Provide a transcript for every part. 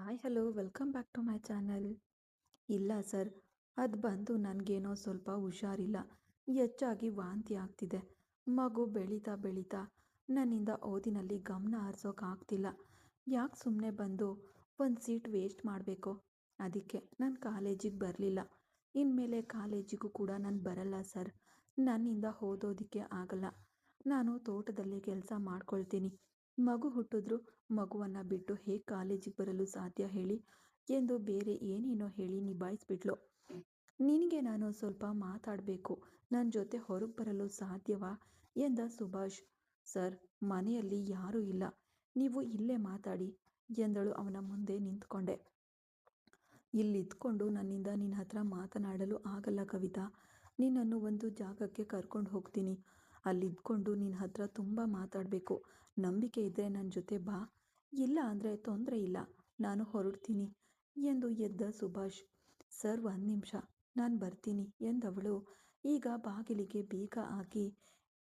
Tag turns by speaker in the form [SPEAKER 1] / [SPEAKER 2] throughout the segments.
[SPEAKER 1] Hi hello welcome back to my channel. ಇಲ್ಲ sir, ಅದು ಬಂದು ನನಗೇನೋ ಸ್ವಲ್ಪ ಹುಷಾರಿಲ್ಲ. ಹೆಚ್ಚಾಗಿ ವಾಂತಿ ಆಗ್ತಿದೆ. ಮಗು ಬೆಳೀತಾ ಬೆಳೀತಾ ನನ್ನಿಂದ ಓದಿನಲ್ಲಿ ಗಮನ ಹರಿಸೋಕ್ಕಾಗ್ತಿಲ್ಲ. ಯಾಕೆ ಸುಮ್ಮನೆ ಬಂದು ಒಂದು ಸೀಟ್ ವೇಸ್ಟ್ ಮಾಡಬೇಕು? ಅದಕ್ಕೆ ನಾನು ಕಾಲೇಜಿಗೆ ಬರಲಿಲ್ಲ. ಇನ್ಮೇಲೆ ಕಾಲೇಜಿಗೂ ಕೂಡ ನಾನು ಬರಲ್ಲ ಸರ್. ನನ್ನಿಂದ ಓದೋದಕ್ಕೆ ಆಗಲ್ಲ. ನಾನು ತೋಟದಲ್ಲಿ ಕೆಲಸ ಮಾಡ್ಕೊಳ್ತೀನಿ. ಮಗು ಹುಟ್ಟಿದ್ರು ಮಗುವನ್ನು ಬಿಟ್ಟು ಹೇಗೆ ಕಾಲೇಜಿಗೆ ಬರಲು ಸಾಧ್ಯ ಹೇಳಿ ಎಂದು ಬೇರೆ ಏನೇನೋ ಹೇಳಿ ನಿಭಾಯಿಸ್ಬಿಟ್ಲು. ನಿನಗೆ ನಾನು ಸ್ವಲ್ಪ ಮಾತಾಡಬೇಕು, ನನ್ನ ಜೊತೆ ಹೊರಗೆ ಬರಲು ಸಾಧ್ಯವಾ ಎಂದ ಸುಭಾಷ್. ಸರ್, ಮನೆಯಲ್ಲಿ ಯಾರೂ ಇಲ್ಲ, ನೀವು ಇಲ್ಲೇ ಮಾತಾಡಿ ಎಂದಳು. ಅವನ ಮುಂದೆ ನಿಂತ್ಕೊಂಡೆ. ಇಲ್ಲಿದ್ಕೊಂಡು ನನ್ನಿಂದ ನಿನ್ನ ಹತ್ರ ಮಾತನಾಡಲು ಆಗಲ್ಲ ಕವಿತಾ. ನಿನ್ನನ್ನು ಒಂದು ಜಾಗಕ್ಕೆ ಕರ್ಕೊಂಡು ಹೋಗ್ತೀನಿ. ಅಲ್ಲಿದ್ಕೊಂಡು ನಿನ್ನ ಹತ್ರ ತುಂಬ ಮಾತಾಡಬೇಕು. ನಂಬಿಕೆ ಇದ್ದರೆ ನನ್ನ ಜೊತೆ ಬಾ, ಇಲ್ಲ ಅಂದರೆ ತೊಂದರೆ ಇಲ್ಲ, ನಾನು ಹೊರಡ್ತೀನಿ ಎಂದು ಎದ್ದ ಸುಭಾಷ್. ಸರ್, ಒಂದು ನಿಮಿಷ, ನಾನು ಬರ್ತೀನಿ ಎಂದವಳು ಈಗ ಬಾಗಿಲಿಗೆ ಬೀಗ ಹಾಕಿ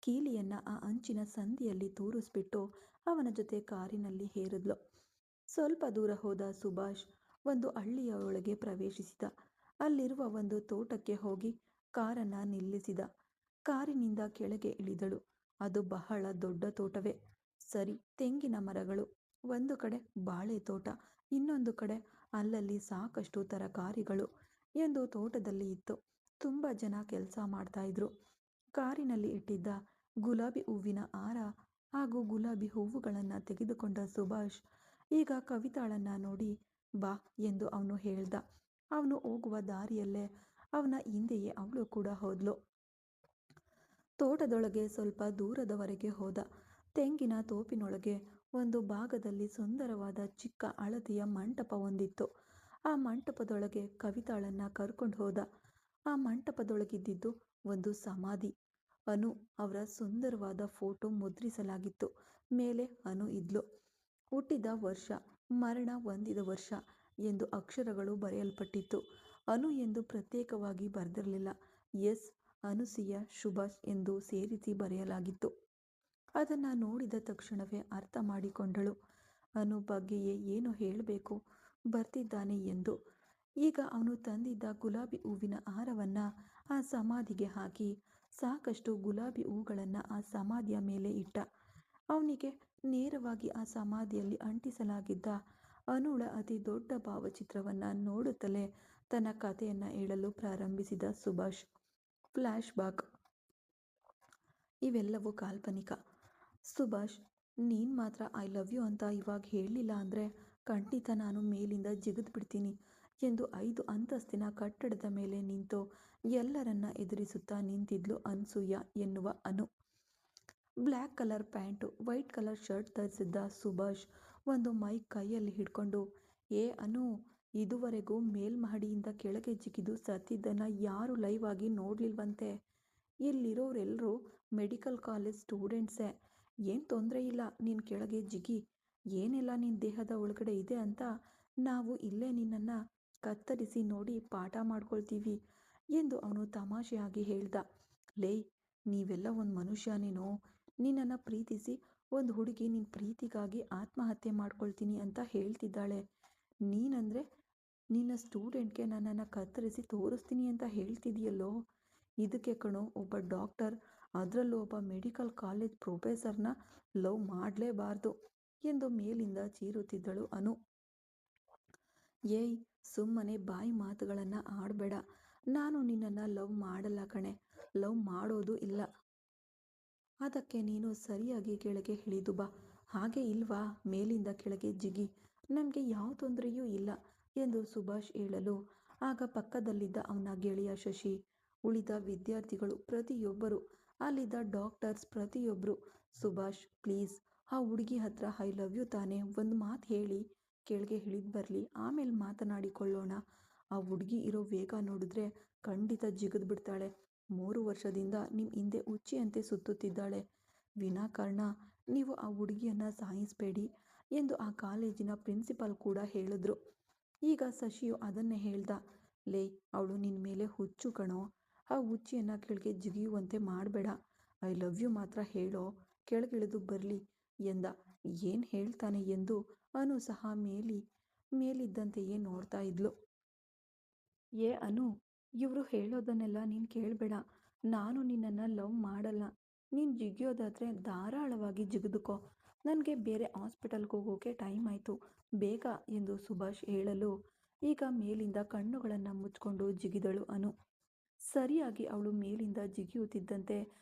[SPEAKER 1] ಕೀಲಿಯನ್ನು ಆ ಅಂಚಿನ ಸಂದಿಯಲ್ಲಿ ತೂರಿಸ್ಬಿಟ್ಟು ಅವನ ಜೊತೆ ಕಾರಿನಲ್ಲಿ ಹೇರಿದ್ಲು. ಸ್ವಲ್ಪ ದೂರ ಹೋದ ಸುಭಾಷ್ ಒಂದು ಹಳ್ಳಿಯ ಒಳಗೆ ಪ್ರವೇಶಿಸಿದ. ಅಲ್ಲಿರುವ ಒಂದು ತೋಟಕ್ಕೆ ಹೋಗಿ ಕಾರನ್ನು ನಿಲ್ಲಿಸಿದ. ಕಾರಿನಿಂದ ಕೆಳಗೆ ಇಳಿದಳು. ಅದು ಬಹಳ ದೊಡ್ಡ ತೋಟವೇ ಸರಿ. ತೆಂಗಿನ ಮರಗಳು, ಒಂದು ಕಡೆ ಬಾಳೆ ತೋಟ, ಇನ್ನೊಂದು ಕಡೆ ಅಲ್ಲಲ್ಲಿ ಸಾಕಷ್ಟು ತರಕಾರಿಗಳು ಎಂದು ತೋಟದಲ್ಲಿ ಇತ್ತು. ತುಂಬ ಜನ ಕೆಲಸ ಮಾಡ್ತಾ ಇದ್ರು. ಕಾರಿನಲ್ಲಿ ಇಟ್ಟಿದ್ದ ಗುಲಾಬಿ ಹೂವಿನ ಹಾರ ಹಾಗೂ ಗುಲಾಬಿ ಹೂವುಗಳನ್ನು ತೆಗೆದುಕೊಂಡ ಸುಭಾಷ್ ಈಗ ಕವಿತಾಳನ್ನ ನೋಡಿ ಬಾ ಎಂದು ಅವನು ಹೇಳ್ದ. ಅವನು ಹೋಗುವ ದಾರಿಯಲ್ಲೇ ಅವನ ಹಿಂದೆಯೇ ಅವಳು ಕೂಡ ಹೋದ್ಲು. ತೋಟದೊಳಗೆ ಸ್ವಲ್ಪ ದೂರದವರೆಗೆ ಹೋದ. ತೆಂಗಿನ ತೋಪಿನೊಳಗೆ ಒಂದು ಭಾಗದಲ್ಲಿ ಸುಂದರವಾದ ಚಿಕ್ಕ ಹಳದಿಯ ಮಂಟಪ ಹೊಂದಿತ್ತು. ಆ ಮಂಟಪದೊಳಗೆ ಕವಿತಾಳನ್ನ ಕರ್ಕೊಂಡು ಹೋದ. ಆ ಮಂಟಪದೊಳಗಿದ್ದಿದ್ದು ಒಂದು ಸಮಾಧಿ. ಅನು ಅವರ ಸುಂದರವಾದ ಫೋಟೋ ಮುದ್ರಿಸಲಾಗಿತ್ತು. ಮೇಲೆ ಅನು ಇದ್ಲು. ಹುಟ್ಟಿದ ವರ್ಷ, ಮರಣ ಹೊಂದಿದ ವರ್ಷ ಎಂದು ಅಕ್ಷರಗಳು ಬರೆಯಲ್ಪಟ್ಟಿತ್ತು. ಅನು ಎಂದು ಪ್ರತ್ಯೇಕವಾಗಿ ಬರೆದಿರಲಿಲ್ಲ. ಎಸ್ ಅನುಸೂಯ ಸುಭಾಷ್ ಎಂದು ಸೇರಿಸಿ ಬರೆಯಲಾಗಿತ್ತು. ಅದನ್ನು ನೋಡಿದ ತಕ್ಷಣವೇ ಅರ್ಥ ಮಾಡಿಕೊಂಡಳು. ಅನು ಬಗ್ಗೆಯೇ ಏನು ಹೇಳಬೇಕು ಬರ್ತಿದ್ದಾನೆ ಎಂದು. ಈಗ ಅವನು ತಂದಿದ್ದ ಗುಲಾಬಿ ಹೂವಿನ ಹಾರವನ್ನು ಆ ಸಮಾಧಿಗೆ ಹಾಕಿ ಸಾಕಷ್ಟು ಗುಲಾಬಿ ಹೂಗಳನ್ನು ಆ ಸಮಾಧಿಯ ಮೇಲೆ ಇಟ್ಟ. ಅವನಿಗೆ ನೇರವಾಗಿ ಆ ಸಮಾಧಿಯಲ್ಲಿ ಅಂಟಿಸಲಾಗಿದ್ದ ಅನುಳ ಅತಿ ದೊಡ್ಡ ಭಾವಚಿತ್ರವನ್ನು ನೋಡುತ್ತಲೇ ತನ್ನ ಕಥೆಯನ್ನು ಹೇಳಲು ಪ್ರಾರಂಭಿಸಿದ ಸುಭಾಷ್. Flash back. ಇವೆಲ್ಲವೂ ಕಾಲ್ಪನಿಕ. ಸುಭಾಷ್, ನೀನು ಮಾತ್ರ ಐ ಲವ್ ಯು ಅಂತ ಇವಾಗ ಹೇಳಲಿಲ್ಲ ಅಂದರೆ ಖಂಡಿತ ನಾನು ಮೇಲಿಂದ ಜಿಗಿದು ಬಿಡ್ತೀನಿ ಎಂದು 5 ಅಂತಸ್ತಿನ ಕಟ್ಟಡದ ಮೇಲೆ ನಿಂತು ಎಲ್ಲರನ್ನ ಎದುರಿಸುತ್ತಾ ನಿಂತಿದ್ಲು ಅನ್ಸೂಯ ಎನ್ನುವ Anu. Black colour pants, white colour shirt ಧರಿಸಿದ್ದ ಸುಭಾಷ್ ಒಂದು ಮೈಕ್ ಕೈಯಲ್ಲಿ ಹಿಡ್ಕೊಂಡು, ಏ ಅನು, ಇದುವರೆಗೂ ಮೇಲ್ಮಹಡಿಯಿಂದ ಕೆಳಗೆ ಜಿಗಿದು ಸತ್ತಿದ್ದನ್ನು ಯಾರು ಲೈವ್ ಆಗಿ ನೋಡ್ಲಿಲ್ವಂತೆ. ಇಲ್ಲಿರೋರೆಲ್ಲರೂ ಮೆಡಿಕಲ್ ಕಾಲೇಜ್ ಸ್ಟೂಡೆಂಟ್ಸೇ. ಏನು ತೊಂದರೆ ಇಲ್ಲ, ನೀನು ಕೆಳಗೆ ಜಿಗಿ. ಏನೆಲ್ಲ ನಿನ್ನ ದೇಹದ ಒಳಗಡೆ ಇದೆ ಅಂತ ನಾವು ಇಲ್ಲೇ ನಿನ್ನನ್ನು ಕತ್ತರಿಸಿ ನೋಡಿ ಪಾಠ ಮಾಡ್ಕೊಳ್ತೀವಿ ಎಂದು ಅವನು ತಮಾಷೆಯಾಗಿ ಹೇಳ್ದ. ಲೇ, ನೀವೆಲ್ಲ ಒಂದು ಮನುಷ್ಯನೇನೋ? ನಿನ್ನನ್ನು ಪ್ರೀತಿಸಿ ಒಂದು ಹುಡುಗಿ ನಿನ್ನ ಪ್ರೀತಿಗಾಗಿ ಆತ್ಮಹತ್ಯೆ ಮಾಡ್ಕೊಳ್ತೀನಿ ಅಂತ ಹೇಳ್ತಿದ್ದಾಳೆ. ನೀನಂದರೆ ನಿನ್ನ ಸ್ಟೂಡೆಂಟ್ಗೆ ನನ್ನನ್ನು ಕತ್ತರಿಸಿ ತೋರಿಸ್ತೀನಿ ಅಂತ ಹೇಳ್ತಿದೆಯಲ್ಲೋ. ಇದಕ್ಕೆ ಕಣೋ ಒಬ್ಬ ಡಾಕ್ಟರ್, ಅದರಲ್ಲೂ ಒಬ್ಬ ಮೆಡಿಕಲ್ ಕಾಲೇಜ್ ಪ್ರೊಫೆಸರ್ನ ಲವ್ ಮಾಡಲೇಬಾರ್ದು ಎಂದು ಮೇಲಿಂದ ಚೀರುತ್ತಿದ್ದಳು ಅನು. ಏಯ್, ಸುಮ್ಮನೆ ಬಾಯಿ ಮಾತುಗಳನ್ನು ಆಡಬೇಡ. ನಾನು ನಿನ್ನನ್ನು ಲವ್ ಮಾಡಲ್ಲ ಕಣೆ, ಲವ್ ಮಾಡೋದು ಇಲ್ಲ. ಅದಕ್ಕೆ ನೀನು ಸರಿಯಾಗಿ ಕೆಳಗೆ ಇಳಿದು ಬಾ. ಹಾಗೆ ಇಲ್ವಾ, ಮೇಲಿಂದ ಕೆಳಗೆ ಜಿಗಿ, ನಮಗೆ ಯಾವ ತೊಂದರೆಯೂ ಇಲ್ಲ ಎಂದು ಸುಭಾಷ್ ಹೇಳಲು ಆಗ ಪಕ್ಕದಲ್ಲಿದ್ದ ಅವನ ಗೆಳೆಯ ಶಶಿ, ಉಳಿದ ವಿದ್ಯಾರ್ಥಿಗಳು ಪ್ರತಿಯೊಬ್ಬರು, ಅಲ್ಲಿದ್ದ ಡಾಕ್ಟರ್ಸ್ ಪ್ರತಿಯೊಬ್ಬರು, ಸುಭಾಷ್ ಪ್ಲೀಸ್, ಆ ಹುಡುಗಿ ಹತ್ರ ಐ ಲವ್ ಯು ತಾನೆ, ಒಂದು ಮಾತು ಹೇಳಿ ಕೆಳಗೆ ಇಳಿದು ಬರಲಿ, ಆಮೇಲೆ ಮಾತನಾಡಿಕೊಳ್ಳೋಣ. ಆ ಹುಡುಗಿ ಇರೋ ವೇಗ ನೋಡಿದ್ರೆ ಖಂಡಿತ ಜಿಗಿದು ಬಿಡ್ತಾಳೆ. 3 ವರ್ಷದಿಂದ ನಿಮ್ಮ ಹಿಂದೆ ಹುಚ್ಚಿಯಂತೆ ಸುತ್ತುತ್ತಿದ್ದಾಳೆ. ವಿನಾಕಾರಣ ನೀವು ಆ ಹುಡುಗಿಯನ್ನು ಸಾಯಿಸಬೇಡಿ ಎಂದು ಆ ಕಾಲೇಜಿನ ಪ್ರಿನ್ಸಿಪಾಲ್ ಕೂಡ ಹೇಳಿದ್ರು. ಈಗ ಶಶಿಯು ಅದನ್ನೇ ಹೇಳ್ದ. ಲೇ, ಅವಳು ನಿನ್ನ ಮೇಲೆ ಹುಚ್ಚು ಕಣೋ, ಆ ಹುಚ್ಚಿಯನ್ನು ಕೆಳಗೆ ಜಿಗಿಯುವಂತೆ ಮಾಡಬೇಡ. ಐ ಲವ್ ಯು ಮಾತ್ರ ಹೇಳೋ, ಕೆಳಗಿಳಿದು ಬರಲಿ ಎಂದ. ಏನು ಹೇಳ್ತಾನೆ ಎಂದು ಅನು ಸಹ ಮೇಲಿದ್ದಂತೆಯೇ ನೋಡ್ತಾ ಇದ್ಲು. ಏ ಅನು, ಇವರು ಹೇಳೋದನ್ನೆಲ್ಲ ನೀನು ಕೇಳಬೇಡ. ನಾನು ನಿನ್ನನ್ನು ಲವ್ ಮಾಡಲ್ಲ. ನೀನು ಜಿಗಿಯೋದಾದರೆ ಧಾರಾಳವಾಗಿ ಜಿಗಿದುಕೋ. ನನಗೆ ಬೇರೆ ಹಾಸ್ಪಿಟಲ್ಗೆ ಹೋಗೋಕೆ ಟೈಮ್ ಆಯಿತು, ಬೇಗ ಎಂದು ಸುಭಾಷ್ ಹೇಳಲು ಈಗ ಮೇಲಿಂದ ಕಣ್ಣುಗಳನ್ನು ಮುಚ್ಕೊಂಡು ಜಿಗಿದಳು ಅನು. ಸರಿಯಾಗಿ ಅವಳು ಮೇಲಿಂದ ಜಿಗಿಯುತ್ತಿದ್ದಂತೆ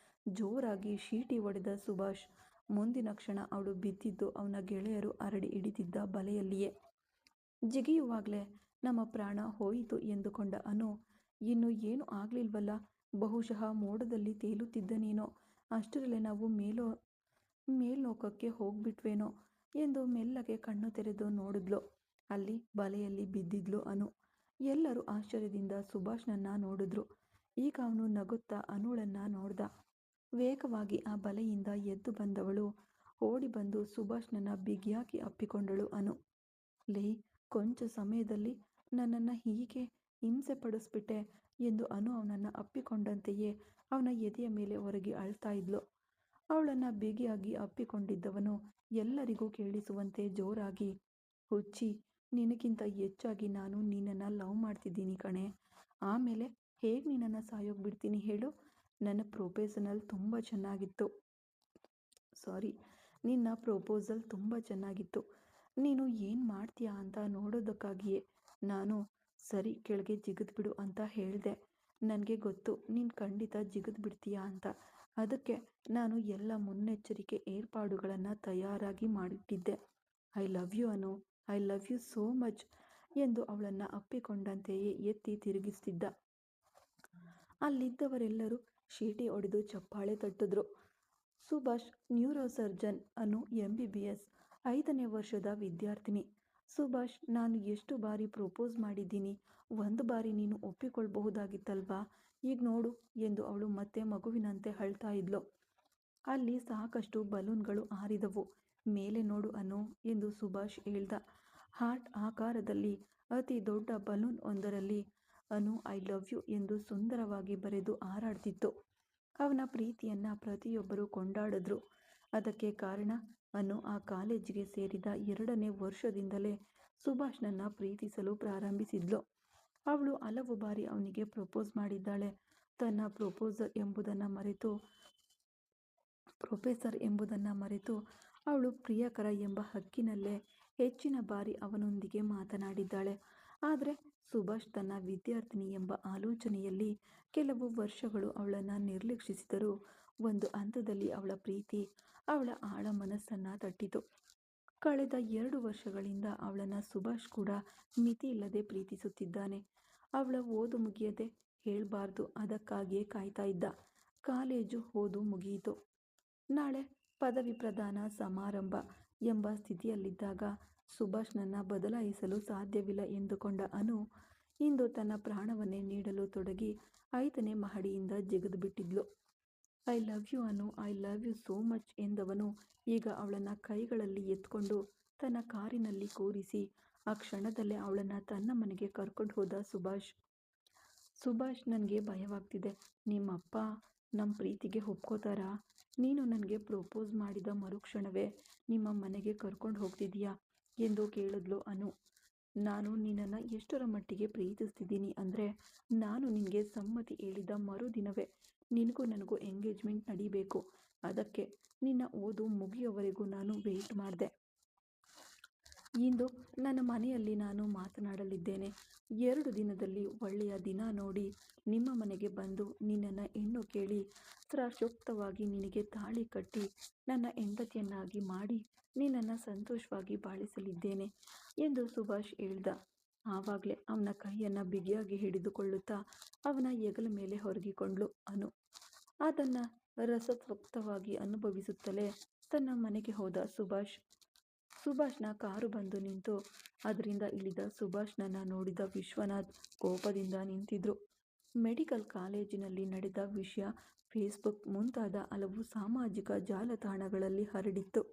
[SPEAKER 1] ಜೋರಾಗಿ ಶೀಟಿ ಹೊಡೆದ ಸುಭಾಷ್. ಮುಂದಿನ ಕ್ಷಣ ಅವಳು ಬಿದ್ದಿದ್ದು ಅವನ ಗೆಳೆಯರು ಹರಡಿ ಹಿಡಿದಿದ್ದ ಬಲೆಯಲ್ಲಿಯೇ. ಜಿಗಿಯುವಾಗಲೇ ನಮ್ಮ ಪ್ರಾಣ ಹೋಯಿತು ಎಂದುಕೊಂಡ ಅನು, ಇನ್ನು ಏನೂ ಆಗಲಿಲ್ವಲ್ಲ, ಬಹುಶಃ ಮೋಡದಲ್ಲಿ ತೇಲುತ್ತಿದ್ದನೇನೋ, ಅಷ್ಟರಲ್ಲೇ ನಾವು ಮೇಲ್ನೋಕಕ್ಕೆ ಹೋಗ್ಬಿಟ್ವೇನೋ ಎಂದು ಮೆಲ್ಲಗೆ ಕಣ್ಣು ತೆರೆದು ನೋಡಿದ್ಲು. ಅಲ್ಲಿ ಬಲೆಯಲ್ಲಿ ಬಿದ್ದಿದ್ಲು ಅನು. ಎಲ್ಲರೂ ಆಶ್ಚರ್ಯದಿಂದ ಸುಭಾಷ್ನನ್ನ ನೋಡಿದ್ರು. ಈಗ ಅವನು ನಗುತ್ತಾ ಅನುಳನ್ನ ನೋಡ್ದ. ವೇಗವಾಗಿ ಆ ಬಲೆಯಿಂದ ಎದ್ದು ಬಂದವಳು ಓಡಿ ಬಂದು ಸುಭಾಷ್ನನ್ನ ಬಿಗಿಯಾಗಿ ಅಪ್ಪಿಕೊಂಡಳು ಅನು. ಲೇ, ಕೊಂಚ ಸಮಯದಲ್ಲಿ ನನ್ನನ್ನು ಹೀಗೆ ಹಿಂಸೆ ಪಡಿಸ್ಬಿಟ್ಟೆ ಎಂದು ಅನು ಅವನನ್ನು ಅಪ್ಪಿಕೊಂಡಂತೆಯೇ ಅವನ ಎದೆಯ ಮೇಲೆ ಒರಗಿ ಅಳ್ತಾ ಇದ್ಲು. ಅವಳನ್ನು ಬಿಗಿಯಾಗಿ ಅಪ್ಪಿಕೊಂಡಿದ್ದವನು ಎಲ್ಲರಿಗೂ ಕೇಳಿಸುವಂತೆ ಜೋರಾಗಿ, ಹುಚ್ಚಿ, ನಿನಗಿಂತ ಹೆಚ್ಚಾಗಿ ನಾನು ನಿನ್ನನ್ನು ಲವ್ ಮಾಡ್ತಿದ್ದೀನಿ ಕಣೆ. ಆಮೇಲೆ ಹೇಗೆ ನಿನ್ನನ್ನು ಸಾಯೋಗಿ ಬಿಡ್ತೀನಿ ಹೇಳು. ನನ್ನ ಪ್ರೊಪೋಸಲ್ ತುಂಬ ಚೆನ್ನಾಗಿತ್ತು. ನಿನ್ನ ಪ್ರಪೋಸಲ್ ತುಂಬ ಚೆನ್ನಾಗಿತ್ತು. ನೀನು ಏನು ಮಾಡ್ತೀಯಾ ಅಂತ ನೋಡೋದಕ್ಕಾಗಿಯೇ ನಾನು ಸರಿ ಕೆಳಗೆ ಜಿಗಿದ್ಬಿಡು ಅಂತ ಹೇಳಿದೆ. ನನಗೆ ಗೊತ್ತು ನೀನು ಖಂಡಿತ ಜಿಗಿದು ಬಿಡ್ತೀಯಾ ಅಂತ. ಅದಕ್ಕೆ ನಾನು ಎಲ್ಲ ಮುನ್ನೆಚ್ಚರಿಕೆ ಏರ್ಪಾಡುಗಳನ್ನು ತಯಾರಾಗಿ ಮಾಡಿಟ್ಟಿದ್ದೆ. I love you Anu, I love you so much ಎಂದು ಅವಳನ್ನು ಅಪ್ಪಿಕೊಂಡಂತೆಯೇ ಎತ್ತಿ ತಿರುಗಿಸ್ತಿದ್ದ. ಅಲ್ಲಿದ್ದವರೆಲ್ಲರೂ ಶೀಟಿ ಹೊಡೆದು ಚಪ್ಪಾಳೆ ತಟ್ಟಿದ್ರು. Subhash neurosurgeon, Anu MBBS 5ನೇ ವರ್ಷದ ವಿದ್ಯಾರ್ಥಿನಿ. ಸುಭಾಷ್, ನಾನು ಎಷ್ಟು ಬಾರಿ ಪ್ರಪೋಸ್ ಮಾಡಿದ್ದೀನಿ, ಒಂದು ಬಾರಿ ನೀನು ಒಪ್ಪಿಕೊಳ್ಬಹುದಾಗಿತ್ತಲ್ವಾ, ಈಗ ನೋಡು ಎಂದು ಅವಳು ಮತ್ತೆ ಮಗುವಿನಂತೆ ಅಳ್ತಾ ಇದ್ಲು. ಅಲ್ಲಿ ಸಾಕಷ್ಟು ಬಲೂನ್ಗಳು ಹಾರಿದವು. ಮೇಲೆ ನೋಡು ಅನು ಎಂದು ಸುಭಾಷ್ ಹೇಳ್ದ. ಹಾರ್ಟ್ ಆಕಾರದಲ್ಲಿ ಅತಿ ದೊಡ್ಡ ಬಲೂನ್ ಒಂದರಲ್ಲಿ ಅನು ಐ ಲವ್ ಯು ಎಂದು ಸುಂದರವಾಗಿ ಬರೆದು ಹಾರಾಡ್ತಿತ್ತು. ಅವನ ಪ್ರೀತಿಯನ್ನ ಪ್ರತಿಯೊಬ್ಬರು ಕೊಂಡಾಡಿದ್ರು. ಅದಕ್ಕೆ ಕಾರಣ ಅನು ಆ ಕಾಲೇಜಿಗೆ ಸೇರಿದ 2ನೇ ವರ್ಷದಿಂದಲೇ ಸುಭಾಷ್ನನ್ನ ಪ್ರೀತಿಸಲು ಪ್ರಾರಂಭಿಸಿದ್ಲು. ಅವಳು ಹಲವು ಬಾರಿ ಅವನಿಗೆ ಪ್ರಪೋಸ್ ಮಾಡಿದ್ದಾಳೆ. ತನ್ನ ಪ್ರೊಫೆಸರ್ ಎಂಬುದನ್ನು ಮರೆತು ಅವಳು ಪ್ರಿಯಕರ ಎಂಬ ಹಕ್ಕಿನಲ್ಲೇ ಹೆಚ್ಚಿನ ಬಾರಿ ಅವನೊಂದಿಗೆ ಮಾತನಾಡಿದ್ದಾಳೆ. ಆದರೆ ಸುಭಾಷ್ ತನ್ನ ವಿದ್ಯಾರ್ಥಿನಿ ಎಂಬ ಆಲೋಚನೆಯಲ್ಲಿ ಕೆಲವು ವರ್ಷಗಳು ಅವಳನ್ನು ನಿರ್ಲಕ್ಷಿಸಿದರೂ ಒಂದು ಹಂತದಲ್ಲಿ ಅವಳ ಪ್ರೀತಿ ಅವಳ ಆಳ ಮನಸ್ಸನ್ನು ತಟ್ಟಿತು. ಕಳೆದ 2 ವರ್ಷಗಳಿಂದ ಅವಳನ್ನು ಸುಭಾಷ್ ಕೂಡ ಮಿತಿಯಿಲ್ಲದೆ ಪ್ರೀತಿಸುತ್ತಿದ್ದಾನೆ. ಅವಳ ಓದು ಮುಗಿಯದೆ ಹೇಳ್ಬಾರ್ದು, ಅದಕ್ಕಾಗಿಯೇ ಕಾಯ್ತಾ ಇದ್ದ. ಕಾಲೇಜು ಓದು ಮುಗಿಯಿತು. ನಾಳೆ ಪದವಿ ಪ್ರದಾನ ಸಮಾರಂಭ ಎಂಬ ಸ್ಥಿತಿಯಲ್ಲಿದ್ದಾಗ ಸುಭಾಷ್ನನ್ನ ಬದಲಾಯಿಸಲು ಸಾಧ್ಯವಿಲ್ಲ ಎಂದುಕೊಂಡ ಅನು ಇಂದು ತನ್ನ ಪ್ರಾಣವನ್ನೇ ನೀಡಲು ತೊಡಗಿ 5ನೇ ಮಹಡಿಯಿಂದ ಜಿಗಿದು ಬಿಟ್ಟಿದ್ಲು. I love you Anu, I love you so much ಎಂದವನು ಈಗ ಅವಳನ್ನು ಕೈಗಳಲ್ಲಿ ಎತ್ಕೊಂಡು ತನ್ನ ಕಾರಿನಲ್ಲಿ ಕೂರಿಸಿ ಆ ಕ್ಷಣದಲ್ಲೇ ಅವಳನ್ನು ತನ್ನ ಮನೆಗೆ ಕರ್ಕೊಂಡು ಹೋದ. ಸುಭಾಷ್, ನನಗೆ ಭಯವಾಗ್ತಿದೆ. ನಿಮ್ಮಪ್ಪ ನಮ್ಮ ಪ್ರೀತಿಗೆ ಒಪ್ಕೋತಾರಾ? ನೀನು ನನಗೆ ಪ್ರಪೋಸ್ ಮಾಡಿದ ಮರುಕ್ಷಣವೇ ನಿಮ್ಮ ಮನೆಗೆ ಕರ್ಕೊಂಡು ಹೋಗ್ತಿದೀಯಾ ಎಂದು ಕೇಳಿದ್ಲು ಅನು. ನಾನು ನಿನ್ನನ್ನು ಎಷ್ಟರ ಮಟ್ಟಿಗೆ ಪ್ರೀತಿಸ್ತಿದ್ದೀನಿ ಅಂದರೆ, ನಾನು ನಿನಗೆ ಸಮ್ಮತಿ ಹೇಳಿದ ಮರುದಿನವೇ ನಿನಗೂ ನನಗೂ ಎಂಗೇಜ್ಮೆಂಟ್ ನಡೀಬೇಕು. ಅದಕ್ಕೆ ನಿನ್ನ ಓದು ಮುಗಿಯೋವರೆಗೂ ನಾನು ವೆಯ್ಟ್ ಮಾಡಿದೆ. ಇಂದು ನನ್ನ ಮನೆಯಲ್ಲಿ ನಾನು ಮಾತನಾಡಲಿದ್ದೇನೆ. 2 ದಿನದಲ್ಲಿ ಒಳ್ಳೆಯ ದಿನ ನೋಡಿ ನಿಮ್ಮ ಮನೆಗೆ ಬಂದು ನಿನ್ನನ್ನು ಹೆಣ್ಣು ಕೇಳಿ ಶಾಶ್ವತವಾಗಿ ನಿನಗೆ ತಾಳಿ ಕಟ್ಟಿ ನನ್ನ ಹೆಂಡತಿಯನ್ನಾಗಿ ಮಾಡಿ ನಿನ್ನನ್ನು ಸಂತೋಷವಾಗಿ ಬಾಳಿಸಲಿದ್ದೇನೆ ಎಂದು ಸುಭಾಷ್ ಹೇಳ್ದ. ಆವಾಗಲೇ ಅವನ ಕೈಯನ್ನು ಬಿಗಿಯಾಗಿ ಹಿಡಿದುಕೊಳ್ಳುತ್ತಾ ಅವನ ಹೆಗಲ ಮೇಲೆ ಹೊರಗಿಕೊಂಡ್ಳು ಅನು. ಅದನ್ನು ರಸವತ್ತವಾಗಿ ಅನುಭವಿಸುತ್ತಲೇ ತನ್ನ ಮನೆಗೆ ಹೋದ ಸುಭಾಷ್ನ ಕಾರು ಬಂದು ನಿಂತು ಅದರಿಂದ ಇಳಿದ ಸುಭಾಷ್ನನ್ನ ನೋಡಿದ ವಿಶ್ವನಾಥ್ ಕೋಪದಿಂದ ನಿಂತಿದ್ರು. ಮೆಡಿಕಲ್ ಕಾಲೇಜಿನಲ್ಲಿ ನಡೆದ ವಿಷಯ ಫೇಸ್ಬುಕ್ ಮುಂತಾದ ಹಲವು ಸಾಮಾಜಿಕ ಜಾಲತಾಣಗಳಲ್ಲಿ ಹರಡಿತ್ತು.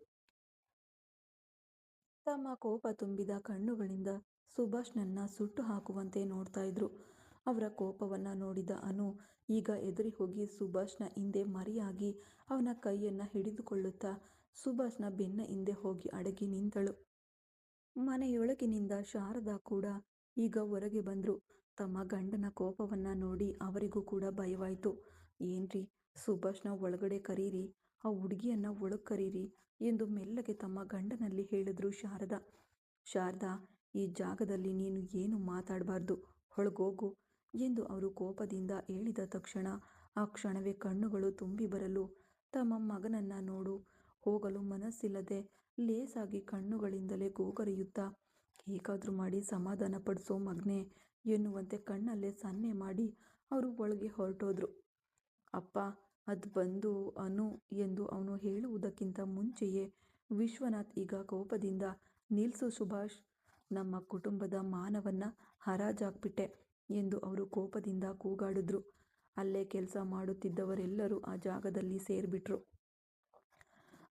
[SPEAKER 1] ತಮ್ಮ ಕೋಪ ತುಂಬಿದ ಕಣ್ಣುಗಳಿಂದ ಸುಭಾಷ್ನನ್ನ ಸುಟ್ಟು ಹಾಕುವಂತೆ ನೋಡ್ತಾ ಇದ್ರು. ಅವರ ಕೋಪವನ್ನು ನೋಡಿದ ಅನು ಈಗ ಎದುರಿ ಹೋಗಿ ಸುಭಾಷ್ನ ಹಿಂದೆ ಮರೆಯಾಗಿ ಅವನ ಕೈಯನ್ನು ಹಿಡಿದುಕೊಳ್ಳುತ್ತಾ ಸುಭಾಷ್ನ ಬೆನ್ನ ಹಿಂದೆ ಹೋಗಿ ಅಡಗಿ ನಿಂತಳು. ಮನೆಯೊಳಗಿನಿಂದ ಶಾರದಾ ಕೂಡ ಈಗ ಹೊರಗೆ ಬಂದ್ರು. ತಮ್ಮ ಗಂಡನ ಕೋಪವನ್ನ ನೋಡಿ ಅವರಿಗೂ ಕೂಡ ಭಯವಾಯಿತು. ಏನ್ರಿ, ಸುಭಾಷ್ನ ಒಳಗಡೆ ಕರೀರಿ, ಆ ಹುಡುಗಿಯನ್ನ ಒಳಗೆ ಕರೀರಿ ಎಂದು ಮೆಲ್ಲಗೆ ತಮ್ಮ ಗಂಡನಲ್ಲಿ ಹೇಳಿದ್ರು ಶಾರದಾ. ಶಾರದಾ, ಈ ಜಾಗದಲ್ಲಿ ನೀನು ಏನು ಮಾತಾಡಬಾರ್ದು, ಹೊಳಗೋಗು ಎಂದು ಅವರು ಕೋಪದಿಂದ ಹೇಳಿದ ತಕ್ಷಣ ಆ ಕ್ಷಣವೇ ಕಣ್ಣುಗಳು ತುಂಬಿ ಬರಲು ತಮ್ಮ ಮಗನನ್ನ ನೋಡು ಹೋಗಲು ಮನಸ್ಸಿಲ್ಲದೆ ಲೇಸಾಗಿ ಕಣ್ಣುಗಳಿಂದಲೇ ಗೋಗರೆಯುತ್ತಾ, ಹೇಗಾದ್ರೂ ಮಾಡಿ ಸಮಾಧಾನ ಪಡಿಸೋ ಮಗನೇ ಎನ್ನುವಂತೆ ಕಣ್ಣಲ್ಲೇ ಸನ್ನೆ ಮಾಡಿ ಅವರು ಒಳಗೆ ಹೊರಟೋದ್ರು. ಅಪ್ಪ, ಅದು ಬಂದು ಅನು ಎಂದು ಅವನು ಹೇಳುವುದಕ್ಕಿಂತ ಮುಂಚೆಯೇ ವಿಶ್ವನಾಥ್ ಈಗ ಕೋಪದಿಂದ, ನಿಲ್ಸು ಸುಭಾಷ್, ನಮ್ಮ ಕುಟುಂಬದ ಮಾನವನ್ನ ಹರಾಜಾಕ್ಬಿಟ್ಟೆ ಎಂದು ಅವರು ಕೋಪದಿಂದ ಕೂಗಾಡಿದ್ರು. ಅಲ್ಲೇ ಕೆಲಸ ಮಾಡುತ್ತಿದ್ದವರೆಲ್ಲರೂ ಆ ಜಾಗದಲ್ಲಿ ಸೇರಿಬಿಟ್ರು.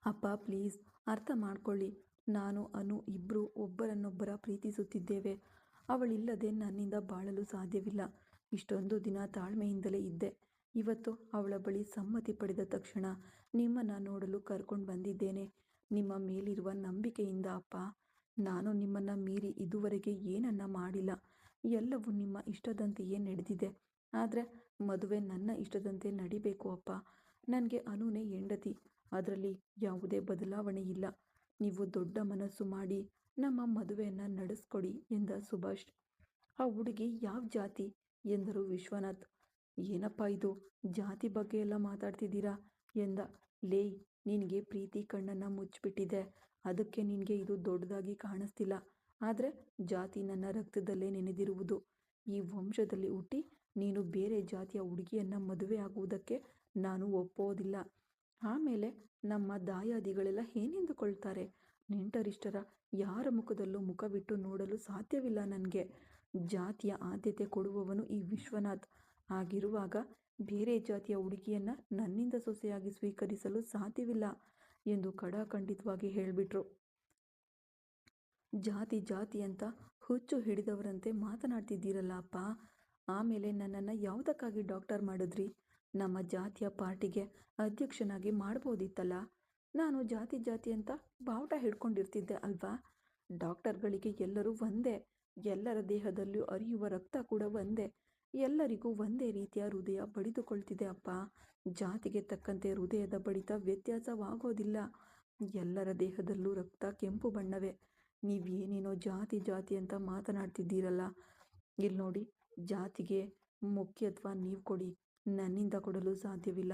[SPEAKER 1] ಅಪ್ಪ ಪ್ಲೀಸ್ ಅರ್ಥ ಮಾಡ್ಕೊಳ್ಳಿ, ನಾನು ಅನು ಇಬ್ಬರು ಒಬ್ಬರನ್ನೊಬ್ಬರ ಪ್ರೀತಿಸುತ್ತಿದ್ದೇವೆ. ಅವಳಿಲ್ಲದೆ ನನ್ನಿಂದ ಬಾಳಲು ಸಾಧ್ಯವಿಲ್ಲ. ಇಷ್ಟೊಂದು ದಿನ ತಾಳ್ಮೆಯಿಂದಲೇ ಇದ್ದೆ. ಇವತ್ತು ಅವಳ ಬಳಿ ಸಮ್ಮತಿ ಪಡೆದ ತಕ್ಷಣ ನಿಮ್ಮನ್ನು ನೋಡಲು ಕರ್ಕೊಂಡು ಬಂದಿದ್ದೇನೆ. ನಿಮ್ಮ ಮೇಲಿರುವ ನಂಬಿಕೆಯಿಂದ ಅಪ್ಪ. ನಾನು ನಿಮ್ಮನ್ನು ಮೀರಿ ಇದುವರೆಗೆ ಏನನ್ನ ಮಾಡಿಲ್ಲ. ಎಲ್ಲವೂ ನಿಮ್ಮ ಇಷ್ಟದಂತೆಯೇ ನಡೆದಿದೆ. ಆದರೆ ಮದುವೆ ನನ್ನ ಇಷ್ಟದಂತೆ ನಡಿಬೇಕು ಅಪ್ಪ. ನನಗೆ ಅನುನೇ ಹೆಂಡತಿ, ಅದರಲ್ಲಿ ಯಾವುದೇ ಬದಲಾವಣೆ ಇಲ್ಲ. ನೀವು ದೊಡ್ಡ ಮನಸ್ಸು ಮಾಡಿ ನಮ್ಮ ಮದುವೆಯನ್ನು ನಡೆಸ್ಕೊಡಿ ಎಂದ ಸುಭಾಷ್. ಆ ಹುಡುಗಿ ಯಾವ ಜಾತಿ ಎಂದರು ವಿಶ್ವನಾಥ್. ಏನಪ್ಪ ಇದು, ಜಾತಿ ಬಗ್ಗೆ ಎಲ್ಲ ಮಾತಾಡ್ತಿದ್ದೀರಾ ಎಂದ. ಲೇಯ್, ನಿನಗೆ ಪ್ರೀತಿ ಕಣ್ಣನ್ನು ಮುಚ್ಚಿಬಿಟ್ಟಿದೆ, ಅದಕ್ಕೆ ನಿನಗೆ ಇದು ದೊಡ್ಡದಾಗಿ ಕಾಣಿಸ್ತಿಲ್ಲ. ಆದರೆ ಜಾತಿ ನನ್ನ ರಕ್ತದಲ್ಲೇ ನೆನೆದಿರುವುದು. ಈ ವಂಶದಲ್ಲಿ ಹುಟ್ಟಿ ನೀನು ಬೇರೆ ಜಾತಿಯ ಹುಡುಗಿಯನ್ನ ಮದುವೆ ಆಗುವುದಕ್ಕೆ ನಾನು ಒಪ್ಪೋದಿಲ್ಲ. ಆಮೇಲೆ ನಮ್ಮ ದಾಯಾದಿಗಳೆಲ್ಲ ಏನೆಂದುಕೊಳ್ತಾರೆ? ನೆಂಟರಿಷ್ಟರ ಯಾರ ಮುಖದಲ್ಲೂ ಮುಖವಿಟ್ಟು ನೋಡಲು ಸಾಧ್ಯವಿಲ್ಲ ನನಗೆ. ಜಾತಿಯ ಆದ್ಯತೆ ಕೊಡುವವನು ಈ ವಿಶ್ವನಾಥ್. ಹಾಗಿರುವಾಗ ಬೇರೆ ಜಾತಿಯ ಹುಡುಗಿಯನ್ನ ನನ್ನಿಂದ ಸೊಸೆಯಾಗಿ ಸ್ವೀಕರಿಸಲು ಸಾಧ್ಯವಿಲ್ಲ ಎಂದು ಖಡಾಖಂಡಿತವಾಗಿ ಹೇಳಿಬಿಟ್ರು. ಜಾತಿ ಜಾತಿ ಅಂತ ಹುಚ್ಚು ಹಿಡಿದವರಂತೆ ಮಾತನಾಡ್ತಿದ್ದೀರಲ್ಲ ಅಪ್ಪ. ಆಮೇಲೆ ನನ್ನನ್ನು ಯಾವುದಕ್ಕಾಗಿ ಡಾಕ್ಟರ್ ಮಾಡಿದ್ರಿ? ನಮ್ಮ ಜಾತಿಯ ಪಾರ್ಟಿಗೆ ಅಧ್ಯಕ್ಷನಾಗಿ ಮಾಡ್ಬೋದಿತ್ತಲ್ಲ. ನಾನು ಜಾತಿ ಜಾತಿ ಅಂತ ಬಾವುಟ ಹಿಡ್ಕೊಂಡಿರ್ತಿದ್ದೆ ಅಲ್ವಾ? ಡಾಕ್ಟರ್ಗಳಿಗೆ ಎಲ್ಲರೂ ಒಂದೇ, ಎಲ್ಲರ ದೇಹದಲ್ಲೂ ಹರಿಯುವ ರಕ್ತ ಕೂಡ ಒಂದೇ, ಎಲ್ಲರಿಗೂ ಒಂದೇ ರೀತಿಯ ಹೃದಯ ಬಡಿದುಕೊಳ್ತಿದೆ ಅಪ್ಪ. ಜಾತಿಗೆ ತಕ್ಕಂತೆ ಹೃದಯದ ಬಡಿತ ವ್ಯತ್ಯಾಸವಾಗೋದಿಲ್ಲ. ಎಲ್ಲರ ದೇಹದಲ್ಲೂ ರಕ್ತ ಕೆಂಪು ಬಣ್ಣವೇ. ನೀವೇನೇನೋ ಜಾತಿ ಜಾತಿ ಅಂತ ಮಾತನಾಡ್ತಿದ್ದೀರಲ್ಲ. ಇಲ್ಲಿ ನೋಡಿ, ಜಾತಿಗೆ ಮುಖ್ಯತ್ವ ನೀವು ಕೊಡಿ, ನನ್ನಿಂದ ಕೊಡಲು ಸಾಧ್ಯವಿಲ್ಲ.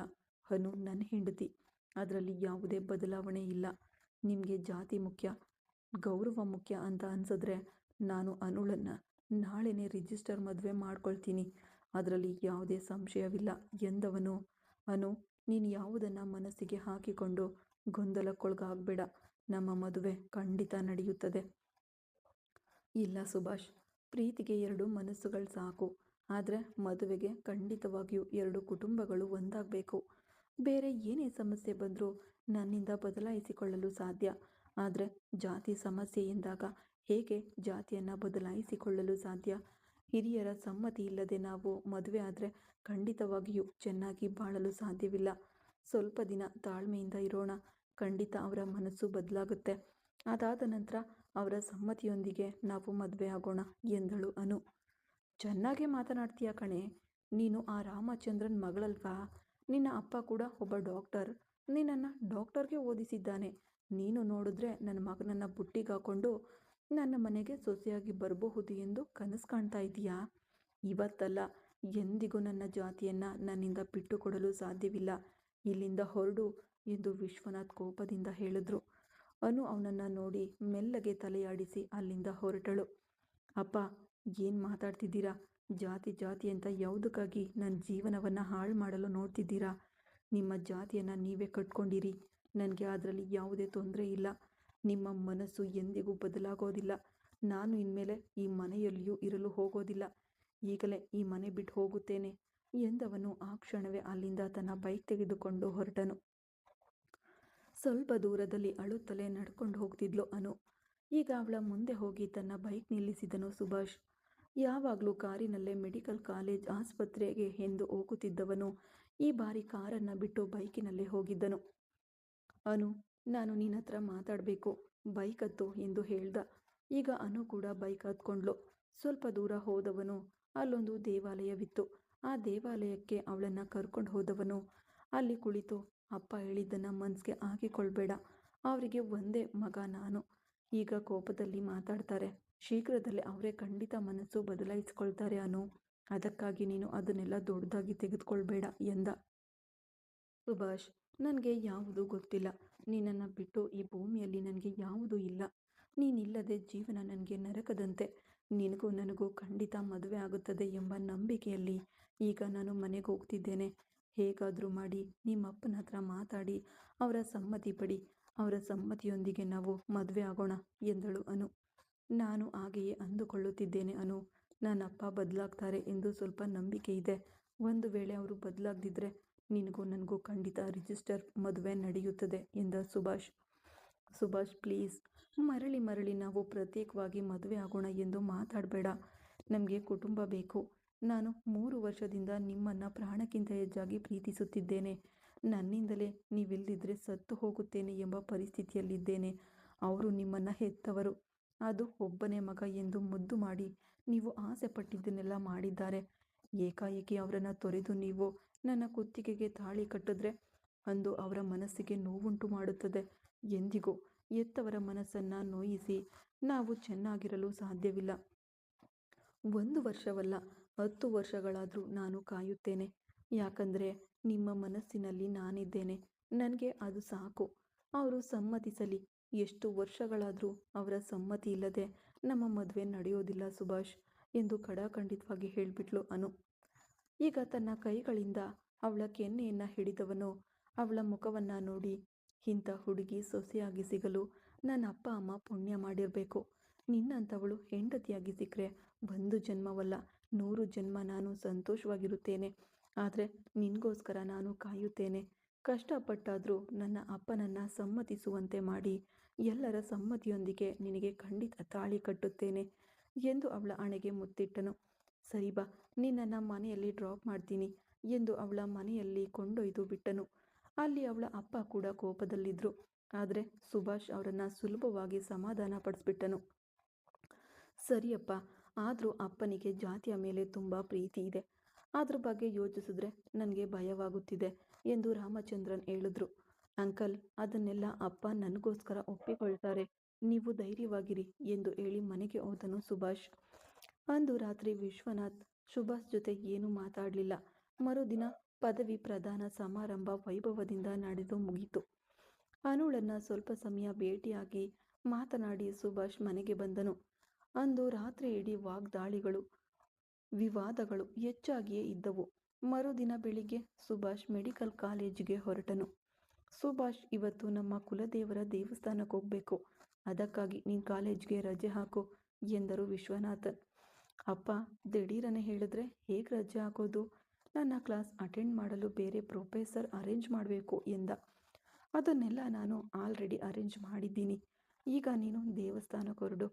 [SPEAKER 1] ಅನು ನನ್ನ ಹೆಂಡತಿ, ಅದರಲ್ಲಿ ಯಾವುದೇ ಬದಲಾವಣೆ ಇಲ್ಲ. ನಿಮಗೆ ಜಾತಿ ಮುಖ್ಯ, ಗೌರವ ಮುಖ್ಯ ಅಂತ ಅನ್ಸಿದ್ರೆ ನಾನು ಅನುಳನ್ನು ನಾಳೆನೇ ರಿಜಿಸ್ಟರ್ ಮದುವೆ ಮಾಡ್ಕೊಳ್ತೀನಿ, ಅದರಲ್ಲಿ ಯಾವುದೇ ಸಂಶಯವಿಲ್ಲ ಎಂದವನು. ಅನು, ನೀನು ಯಾವುದನ್ನು ಮನಸ್ಸಿಗೆ ಹಾಕಿಕೊಂಡು ಗೊಂದಲಕ್ಕೊಳಗಾಗಬೇಡ. ನಮ್ಮ ಮದುವೆ ಖಂಡಿತ ನಡೆಯುತ್ತದೆ. ಇಲ್ಲ ಸುಭಾಷ್, ಪ್ರೀತಿಗೆ ಎರಡು ಮನಸ್ಸುಗಳು ಸಾಕು. ಆದರೆ ಮದುವೆಗೆ ಖಂಡಿತವಾಗಿಯೂ ಎರಡು ಕುಟುಂಬಗಳು ಒಂದಾಗಬೇಕು. ಬೇರೆ ಏನೇ ಸಮಸ್ಯೆ ಬಂದರೂ ನನ್ನಿಂದ ಬದಲಾಯಿಸಿಕೊಳ್ಳಲು ಸಾಧ್ಯ. ಆದರೆ ಜಾತಿ ಸಮಸ್ಯೆ ಎಂದಾಗ ಹೇಗೆ ಜಾತಿಯನ್ನು ಬದಲಾಯಿಸಿಕೊಳ್ಳಲು ಸಾಧ್ಯ? ಹಿರಿಯರ ಸಮ್ಮತಿ ಇಲ್ಲದೆ ನಾವು ಮದುವೆ ಆದರೆ ಖಂಡಿತವಾಗಿಯೂ ಚೆನ್ನಾಗಿ ಬಾಳಲು ಸಾಧ್ಯವಿಲ್ಲ. ಸ್ವಲ್ಪ ದಿನ ತಾಳ್ಮೆಯಿಂದ ಇರೋಣ. ಖಂಡಿತ ಅವರ ಮನಸ್ಸು ಬದಲಾಗುತ್ತೆ. ಅದಾದ ನಂತರ ಅವರ ಸಮ್ಮತಿಯೊಂದಿಗೆ ನಾವು ಮದುವೆ ಆಗೋಣ ಎಂದಳು ಅನು. ಚೆನ್ನಾಗೇ ಮಾತನಾಡ್ತೀಯ ಕಣೆ. ನೀನು ಆ ರಾಮಚಂದ್ರನ್ ಮಗಳಲ್ವಾ? ನಿನ್ನ ಅಪ್ಪ ಕೂಡ ಒಬ್ಬ ಡಾಕ್ಟರ್. ನಿನ್ನನ್ನು ಡಾಕ್ಟರ್ಗೆ ಓದಿಸಿದ್ದಾನೆ. ನೀನು ನೋಡಿದ್ರೆ ನನ್ನ ಮಗನನ್ನು ಬುಟ್ಟಿಗೆ ಹಾಕೊಂಡು ನನ್ನ ಮನೆಗೆ ಸೊಸೆಯಾಗಿ ಬರಬಹುದು ಎಂದು ಕನಸು ಕಾಣ್ತಾ ಇದೀಯಾ? ಇವತ್ತಲ್ಲ, ಎಂದಿಗೂ ನನ್ನ ಜಾತಿಯನ್ನು ನನ್ನಿಂದ ಬಿಟ್ಟು ಕೊಡಲು ಸಾಧ್ಯವಿಲ್ಲ. ಇಲ್ಲಿಂದ ಹೊರಡು ಎಂದು ವಿಶ್ವನಾಥ್ ಕೋಪದಿಂದ ಹೇಳಿದ್ರು. ಅನು ಅವನನ್ನು ನೋಡಿ ಮೆಲ್ಲಗೆ ತಲೆಯಾಡಿಸಿ ಅಲ್ಲಿಂದ ಹೊರಟಳು. ಅಪ್ಪ, ಏನು ಮಾತಾಡ್ತಿದ್ದೀರಾ? ಜಾತಿ ಜಾತಿ ಅಂತ ಯಾವುದಕ್ಕಾಗಿ ನನ್ನ ಜೀವನವನ್ನು ಹಾಳು ಮಾಡಲು ನೋಡ್ತಿದ್ದೀರಾ? ನಿಮ್ಮ ಜಾತಿಯನ್ನು ನೀವೇ ಕಟ್ಕೊಂಡಿರಿ. ನನಗೆ ಅದರಲ್ಲಿ ಯಾವುದೇ ತೊಂದರೆ ಇಲ್ಲ. ನಿಮ್ಮ ಮನಸ್ಸು ಎಂದಿಗೂ ಬದಲಾಗೋದಿಲ್ಲ. ನಾನು ಇನ್ಮೇಲೆ ಈ ಮನೆಯಲ್ಲಿಯೂ ಇರಲು ಹೋಗೋದಿಲ್ಲ. ಈಗಲೇ ಈ ಮನೆ ಬಿಟ್ಟು ಹೋಗುತ್ತೇನೆ ಎಂದವನು ಆ ಕ್ಷಣವೇ ಅಲ್ಲಿಂದ ತನ್ನ ಬೈಕ್ ತೆಗೆದುಕೊಂಡು ಹೊರಟನು. ಸ್ವಲ್ಪ ದೂರದಲ್ಲಿ ಅಳುತ್ತಲೇ ನಡ್ಕೊಂಡು ಹೋಗ್ತಿದ್ಲು ಅನು. ಈಗ ಅವಳ ಮುಂದೆ ಹೋಗಿ ತನ್ನ ಬೈಕ್ ನಿಲ್ಲಿಸಿದನು ಸುಭಾಷ್. ಯಾವಾಗಲೂ ಕಾರಿನಲ್ಲೇ ಮೆಡಿಕಲ್ ಕಾಲೇಜ್ ಆಸ್ಪತ್ರೆಗೆ ಎಂದು ಹೋಗುತ್ತಿದ್ದವನು ಈ ಬಾರಿ ಕಾರನ್ನು ಬಿಟ್ಟು ಬೈಕಿನಲ್ಲೇ ಹೋಗಿದ್ದನು. ಅನು, ನಾನು ನಿನ್ನ ಹತ್ರ ಮಾತಾಡಬೇಕು, ಬೈಕ್ ಹತ್ತು ಎಂದು ಹೇಳ್ದ. ಈಗ ಅನು ಕೂಡ ಬೈಕ್ ಹತ್ಕೊಂಡ್ಲು. ಸ್ವಲ್ಪ ದೂರ ಹೋದವನು ಅಲ್ಲೊಂದು ದೇವಾಲಯವಿತ್ತು. ಆ ದೇವಾಲಯಕ್ಕೆ ಅವಳನ್ನು ಕರ್ಕೊಂಡು ಹೋದವನು ಅಲ್ಲಿ ಕುಳಿತು, ಅಪ್ಪ ಹೇಳಿದ್ದನ್ನು ಮನಸ್ಸಿಗೆ ಹಾಕಿಕೊಳ್ಬೇಡ, ಅವರಿಗೆ ಒಂದೇ ಮಗ ನಾನು. ಈಗ ಕೋಪದಲ್ಲಿ ಮಾತಾಡ್ತಾರೆ, ಶೀಘ್ರದಲ್ಲೇ ಅವರೇ ಖಂಡಿತ ಮನಸ್ಸು ಬದಲಾಯಿಸ್ಕೊಳ್ತಾರೆ ಅನು. ಅದಕ್ಕಾಗಿ ನೀನು ಅದನ್ನೆಲ್ಲ ದೊಡ್ಡದಾಗಿ ತೆಗೆದುಕೊಳ್ಬೇಡ ಎಂದ. ಸುಭಾಷ್, ನನಗೆ ಯಾವುದೂ ಗೊತ್ತಿಲ್ಲ. ನಿನ್ನನ್ನು ಬಿಟ್ಟು ಈ ಭೂಮಿಯಲ್ಲಿ ನನಗೆ ಯಾವುದೂ ಇಲ್ಲ. ನೀನಿಲ್ಲದೆ ಜೀವನ ನನಗೆ ನರಕದಂತೆ. ನಿನಗೂ ನನಗೂ ಖಂಡಿತ ಮದುವೆ ಆಗುತ್ತದೆ ಎಂಬ ನಂಬಿಕೆಯಲ್ಲಿ ಈಗ ನಾನು ಮನೆಗೆ ಹೋಗ್ತಿದ್ದೇನೆ. ಹೇಗಾದರೂ ಮಾಡಿ ನಿಮ್ಮಪ್ಪನ ಹತ್ರ ಮಾತಾಡಿ ಅವರ ಸಮ್ಮತಿ ಪಡಿ. ಅವರ ಸಮ್ಮತಿಯೊಂದಿಗೆ ನಾವು ಮದುವೆ ಆಗೋಣ ಎಂದಳು ಅನು. ನಾನು ಹಾಗೆಯೇ ಅಂದುಕೊಳ್ಳುತ್ತಿದ್ದೇನೆ ಅನು. ನನ್ನಪ್ಪ ಬದಲಾಗ್ತಾರೆ ಎಂದು ಸ್ವಲ್ಪ ನಂಬಿಕೆ ಇದೆ. ಒಂದು ವೇಳೆ ಅವರು ಬದಲಾಗದಿದ್ದರೆ ನಿನಗೂ ನನಗೂ ಖಂಡಿತ ರಿಜಿಸ್ಟರ್ ಮದುವೆ ನಡೆಯುತ್ತದೆ ಎಂದ ಸುಭಾಷ್. ಸುಭಾಷ್, ಪ್ಲೀಸ್, ಮರಳಿ ಮರಳಿ ನಾವು ಪ್ರತ್ಯೇಕವಾಗಿ ಮದುವೆ ಆಗೋಣ ಎಂದು ಮಾತಾಡಬೇಡ. ನಮಗೆ ಕುಟುಂಬ ಬೇಕು. ನಾನು 3 ವರ್ಷದಿಂದ ನಿಮ್ಮನ್ನು ಪ್ರಾಣಕ್ಕಿಂತ ಹೆಚ್ಚಾಗಿ ಪ್ರೀತಿಸುತ್ತಿದ್ದೇನೆ. ನನ್ನಿಂದಲೇ ನೀವಿಲ್ಲದಿದ್ದರೆ ಸತ್ತು ಹೋಗುತ್ತೇನೆ ಎಂಬ ಪರಿಸ್ಥಿತಿಯಲ್ಲಿದ್ದೇನೆ. ಅವರು ನಿಮ್ಮನ್ನು ಹೆತ್ತವರು, ಅದು ಒಬ್ಬನೇ ಮಗ ಎಂದು ಮುದ್ದು ಮಾಡಿ ನೀವು ಆಸೆ ಪಟ್ಟಿದ್ದನ್ನೆಲ್ಲ ಮಾಡಿದ್ದಾರೆ. ಏಕಾಏಕಿ ಅವರನ್ನು ತೊರೆದು ನೀವು ನನ್ನ ಕುತ್ತಿಗೆಗೆ ತಾಳಿ ಕಟ್ಟಿದ್ರೆ ಅಂದು ಅವರ ಮನಸ್ಸಿಗೆ ನೋವುಂಟು ಮಾಡುತ್ತದೆ. ಎಂದಿಗೂ ಹೆತ್ತವರ ಮನಸ್ಸನ್ನು ನೋಯಿಸಿ ನಾವು ಚೆನ್ನಾಗಿರಲು ಸಾಧ್ಯವಿಲ್ಲ. 1 ವರ್ಷವಲ್ಲ, 10 ವರ್ಷಗಳಾದರೂ ನಾನು ಕಾಯುತ್ತೇನೆ. ಯಾಕಂದರೆ ನಿಮ್ಮ ಮನಸ್ಸಿನಲ್ಲಿ ನಾನಿದ್ದೇನೆ. ನನಗೆ ಅದು ಸಾಕು. ಅವರು ಸಮ್ಮತಿಸಲಿ. ಎಷ್ಟು ವರ್ಷಗಳಾದರೂ ಅವರ ಸಮ್ಮತಿ ಇಲ್ಲದೆ ನಮ್ಮ ಮದುವೆ ನಡೆಯೋದಿಲ್ಲ ಸುಭಾಷ್ ಎಂದು ಖಡಾಖಂಡಿತವಾಗಿ ಹೇಳಿಬಿಟ್ಲು ಅನು. ಈಗ ತನ್ನ ಕೈಗಳಿಂದ ಅವಳ ಕೆನ್ನೆಯನ್ನು ಹಿಡಿದವನು ಅವಳ ಮುಖವನ್ನು ನೋಡಿ, ಇಂಥ ಹುಡುಗಿ ಸೊಸೆಯಾಗಿ ಸಿಗಲು ನನ್ನ ಅಪ್ಪ ಅಮ್ಮ ಪುಣ್ಯ ಮಾಡಿರಬೇಕು. ನಿನ್ನಂಥವಳು ಹೆಂಡತಿಯಾಗಿ ಸಿಕ್ಕರೆ 1 ಜನ್ಮವಲ್ಲ 100 ಜನ್ಮ ನಾನು ಸಂತೋಷವಾಗಿರುತ್ತೇನೆ. ಆದರೆ ನಿನಗೋಸ್ಕರ ನಾನು ಕಾಯುತ್ತೇನೆ. ಕಷ್ಟಪಟ್ಟಾದರೂ ನನ್ನ ಅಪ್ಪನನ್ನು ಸಮ್ಮತಿಸುವಂತೆ ಮಾಡಿ ಎಲ್ಲರ ಸಮ್ಮತಿಯೊಂದಿಗೆ ನಿನಗೆ ಖಂಡಿತ ತಾಳಿ ಕಟ್ಟುತ್ತೇನೆ ಎಂದು ಅವಳ ಹಣೆಗೆ ಮುತ್ತಿಟ್ಟನು. ಸರಿ ಬಾ, ನಿನ್ನನ್ನು ಮನೆಯಲ್ಲಿ ಡ್ರಾಪ್ ಮಾಡ್ತೀನಿ ಎಂದು ಅವಳ ಮನೆಯಲ್ಲಿ ಕೊಂಡೊಯ್ದು ಬಿಟ್ಟನು. ಅಲ್ಲಿ ಅವಳ ಅಪ್ಪ ಕೂಡ ಕೋಪದಲ್ಲಿದ್ದರು. ಆದರೆ ಸುಭಾಷ್ ಅವರನ್ನು ಸುಲಭವಾಗಿ ಸಮಾಧಾನ ಪಡಿಸ್ಬಿಟ್ಟನು. ಸರಿಯಪ್ಪ, ಆದರೂ ಅಪ್ಪನಿಗೆ ಜಾತಿಯ ಮೇಲೆ ತುಂಬ ಪ್ರೀತಿ ಇದೆ. ಅದ್ರ ಬಗ್ಗೆ ಯೋಚಿಸಿದ್ರೆ ನನಗೆ ಭಯವಾಗುತ್ತಿದೆ ಎಂದು ರಾಮಚಂದ್ರನ್ ಹೇಳಿದ್ರು. ಅಂಕಲ್, ಅದನ್ನೆಲ್ಲ ಅಪ್ಪ ನನಗೋಸ್ಕರ ಒಪ್ಪಿಕೊಳ್ತಾರೆ. ನೀವು ಧೈರ್ಯವಾಗಿರಿ ಎಂದು ಹೇಳಿ ಮನೆಗೆ ಹೋದನು ಸುಭಾಷ್. ಅಂದು ರಾತ್ರಿ ವಿಶ್ವನಾಥ್ ಸುಭಾಷ್ ಜೊತೆ ಏನೂ ಮಾತಾಡಲಿಲ್ಲ. ಮರುದಿನ ಪದವಿ ಪ್ರದಾನ ಸಮಾರಂಭ ವೈಭವದಿಂದ ನಡೆದು ಮುಗಿತು. ಅನುಳನ್ನು ಸ್ವಲ್ಪ ಸಮಯ ಭೇಟಿಯಾಗಿ ಮಾತನಾಡಿ ಸುಭಾಷ್ ಮನೆಗೆ ಬಂದನು. ಅಂದು ರಾತ್ರಿ ಇಡೀ ವಾಗ್ದಾಳಿಗಳು, ವಿವಾದಗಳು ಹೆಚ್ಚಾಗಿಯೇ ಇದ್ದವು. ಮರುದಿನ ಬೆಳಿಗ್ಗೆ ಸುಭಾಷ್ ಮೆಡಿಕಲ್ ಕಾಲೇಜಿಗೆ ಹೊರಟನು. ಸುಭಾಷ್, ಇವತ್ತು ನಮ್ಮ ಕುಲದೇವರ ದೇವಸ್ಥಾನಕ್ಕೆ ಹೋಗಬೇಕು. ಅದಕ್ಕಾಗಿ ನೀನು ಕಾಲೇಜ್ಗೆ ರಜೆ ಹಾಕು ಎಂದರು ವಿಶ್ವನಾಥನ್. ಅಪ್ಪ, ದಿಢೀರನೆ ಹೇಳಿದ್ರೆ ಹೇಗೆ ರಜೆ ಹಾಕೋದು? ನನ್ನ ಕ್ಲಾಸ್ ಅಟೆಂಡ್ ಮಾಡಲು ಬೇರೆ ಪ್ರೊಫೆಸರ್ ಅರೇಂಜ್ ಮಾಡಬೇಕು ಎಂದ. ಅದನ್ನೆಲ್ಲ ನಾನು ಆಲ್ರೆಡಿ ಅರೇಂಜ್ ಮಾಡಿದ್ದೀನಿ. ಈಗ ನೀನು ದೇವಸ್ಥಾನಕ್ಕೆ ಹೊರಡು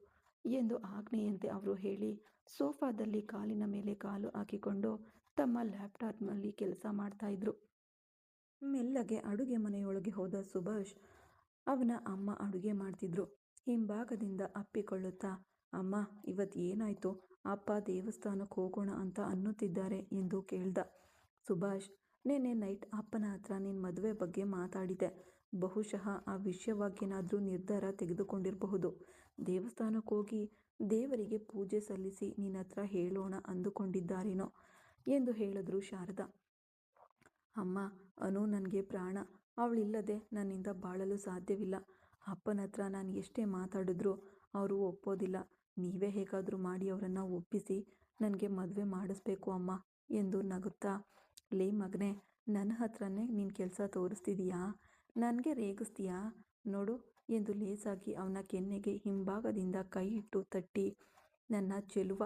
[SPEAKER 1] ಎಂದು ಆಜ್ಞೆಯಂತೆ ಅವರು ಹೇಳಿ ಸೋಫಾದಲ್ಲಿ ಕಾಲಿನ ಮೇಲೆ ಕಾಲು ಹಾಕಿಕೊಂಡು ತಮ್ಮ ಲ್ಯಾಪ್ಟಾಪ್ನಲ್ಲಿ ಕೆಲಸ ಮಾಡ್ತಾಯಿದ್ರು. ಮೆಲ್ಲಗೆ ಅಡುಗೆ ಮನೆಯೊಳಗೆ ಹೋದ ಸುಭಾಷ್ ಅವನ ಅಮ್ಮ ಅಡುಗೆ ಮಾಡ್ತಿದ್ರು. ಹಿಂಭಾಗದಿಂದ ಅಪ್ಪಿಕೊಳ್ಳುತ್ತಾ, ಅಮ್ಮ, ಇವತ್ತು ಏನಾಯಿತು? ಅಪ್ಪ ದೇವಸ್ಥಾನಕ್ಕೆ ಹೋಗೋಣ ಅಂತ ಅನ್ನುತ್ತಿದ್ದಾರೆ ಎಂದು ಕೇಳ್ದ. ಸುಭಾಷ್, ನೆನ್ನೆ ನೈಟ್ ಅಪ್ಪನ ಹತ್ರ ನಿನ್ನ ಮದುವೆ ಬಗ್ಗೆ ಮಾತಾಡಿದೆ. ಬಹುಶಃ ಆ ವಿಷಯವಾಗೇನಾದರೂ ನಿರ್ಧಾರ ತೆಗೆದುಕೊಂಡಿರಬಹುದು. ದೇವಸ್ಥಾನಕ್ಕೆ ಹೋಗಿ ದೇವರಿಗೆ ಪೂಜೆ ಸಲ್ಲಿಸಿ ನಿನ್ನ ಹತ್ರ ಹೇಳೋಣ ಅಂದುಕೊಂಡಿದ್ದಾರೇನೋ ಎಂದು ಹೇಳಿದ್ರು ಶಾರದಾ. ಅಮ್ಮ, ಅನು ನನಗೆ ಪ್ರಾಣ. ಅವಳಿಲ್ಲದೆ ನನ್ನಿಂದ ಬಾಳಲು ಸಾಧ್ಯವಿಲ್ಲ. ಅಪ್ಪನ ಹತ್ರ ನಾನು ಎಷ್ಟೇ ಮಾತಾಡಿದ್ರೂ ಅವರು ಒಪ್ಪೋದಿಲ್ಲ. ನೀವೇ ಹೇಗಾದರೂ ಮಾಡಿ ಅವರನ್ನು ಒಪ್ಪಿಸಿ ನನಗೆ ಮದುವೆ ಮಾಡಿಸ್ಬೇಕು ಅಮ್ಮ ಎಂದು ನಗುತ್ತಾ, ಲೇ ಮಗನೇ, ನನ್ನ ಹತ್ರನೇ ನೀನು ಕೆಲಸ ತೋರಿಸ್ತಿದೀಯಾ? ನನಗೆ ರೇಗಿಸ್ತೀಯಾ ನೋಡು ಎಂದು ಲೇಸಾಗಿ ಅವನ ಕೆನ್ನೆಗೆ ಹಿಂಭಾಗದಿಂದ ಕೈ ಇಟ್ಟು ತಟ್ಟಿ, ನನ್ನ ಚೆಲುವ,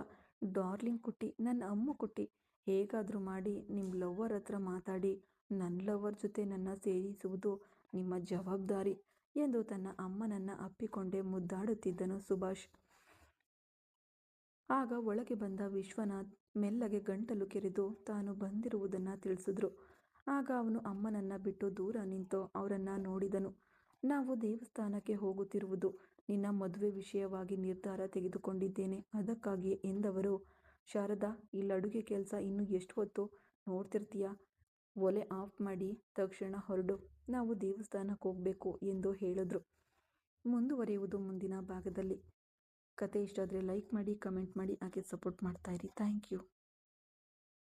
[SPEAKER 1] ಡಾರ್ಲಿಂಗ್ ಕುಟ್ಟಿ, ನನ್ನ ಅಮ್ಮು ಕುಟ್ಟಿ, ಹೇಗಾದರೂ ಮಾಡಿ ನಿಮ್ಮ ಲವ್ವರ್ ಹತ್ರ ಮಾತಾಡಿ ನನ್ನ ಲವ್ವರ್ ಜೊತೆ ನನ್ನ ಸೇರಿಸುವುದು ನಿಮ್ಮ ಜವಾಬ್ದಾರಿ ಎಂದು ತನ್ನ ಅಮ್ಮನನ್ನು ಅಪ್ಪಿಕೊಂಡೇ ಮುದ್ದಾಡುತ್ತಿದ್ದನು ಸುಭಾಷ್. ಆಗ ಒಳಗೆ ಬಂದ ವಿಶ್ವನಾಥ್ ಮೆಲ್ಲಗೆ ಗಂಟಲು ಕೆರೆದು ತಾನು ಬಂದಿರುವುದನ್ನು ತಿಳಿಸಿದ್ರು. ಆಗ ಅವನು ಅಮ್ಮನನ್ನು ಬಿಟ್ಟು ದೂರ ನಿಂತು ಅವರನ್ನು ನೋಡಿದನು. ನಾವು ದೇವಸ್ಥಾನಕ್ಕೆ ಹೋಗುತ್ತಿರುವುದು ನಿನ್ನ ಮದುವೆ ವಿಷಯವಾಗಿ ನಿರ್ಧಾರ ತೆಗೆದುಕೊಂಡಿದ್ದೇನೆ, ಅದಕ್ಕಾಗಿಯೇ ಎಂದವರು. ಶಾರದಾ, ಇಲ್ಲಿ ಅಡುಗೆ ಕೆಲಸ ಇನ್ನೂ ಎಷ್ಟು ಹೊತ್ತು ನೋಡ್ತಿರ್ತೀಯ? ಒಲೆ ಆಫ್ ಮಾಡಿ ತಕ್ಷಣ ಹೊರಡು, ನಾವು ದೇವಸ್ಥಾನಕ್ಕೆ ಹೋಗಬೇಕು ಎಂದು ಹೇಳಿದ್ರು. ಮುಂದುವರಿಯುವುದು ಮುಂದಿನ ಭಾಗದಲ್ಲಿ. ಕತೆ ಇಷ್ಟ ಆದರೆ ಲೈಕ್ ಮಾಡಿ, ಕಮೆಂಟ್ ಮಾಡಿ, ಹಾಗೆ ಸಪೋರ್ಟ್ ಮಾಡ್ತಾ ಇರಿ. Thank you.